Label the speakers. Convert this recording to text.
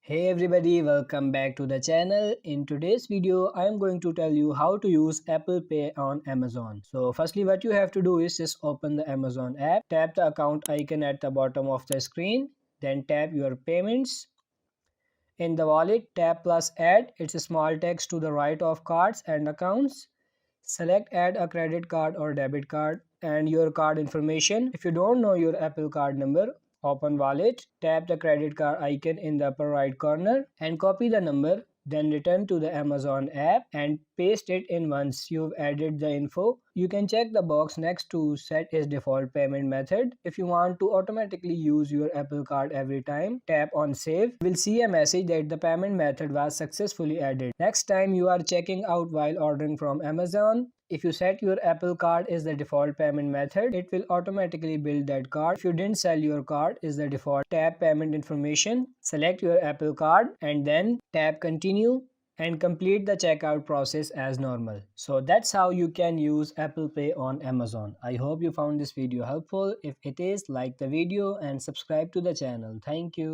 Speaker 1: Hey everybody, welcome back to the channel. In today's video, I am going to tell you how to use Apple Pay on Amazon. So firstly, what you have to do is just open the Amazon app, tap the account icon at the bottom of the screen, then tap your payments. In the wallet, tap plus add. It's a small text to the right of cards and accounts. Select add a credit card or debit card and your card information. If you don't know your Apple card number, open wallet, tap the credit card icon in the upper right corner and copy the number. Then return to the Amazon app and paste it in once you've added the info. You can check the box next to set its default payment method. If you want to automatically use your Apple card every time, tap on save. You will see a message that the payment method was successfully added. Next time you are checking out while ordering from Amazon, if you set your Apple card as the default payment method, it will automatically build that card. If you didn't sell your card as the default, tap payment information, select your Apple card and then tap continue and complete the checkout process as normal. So that's how you can use Apple Pay on Amazon. I hope you found this video helpful. If it is, like the video and subscribe to the channel. Thank you.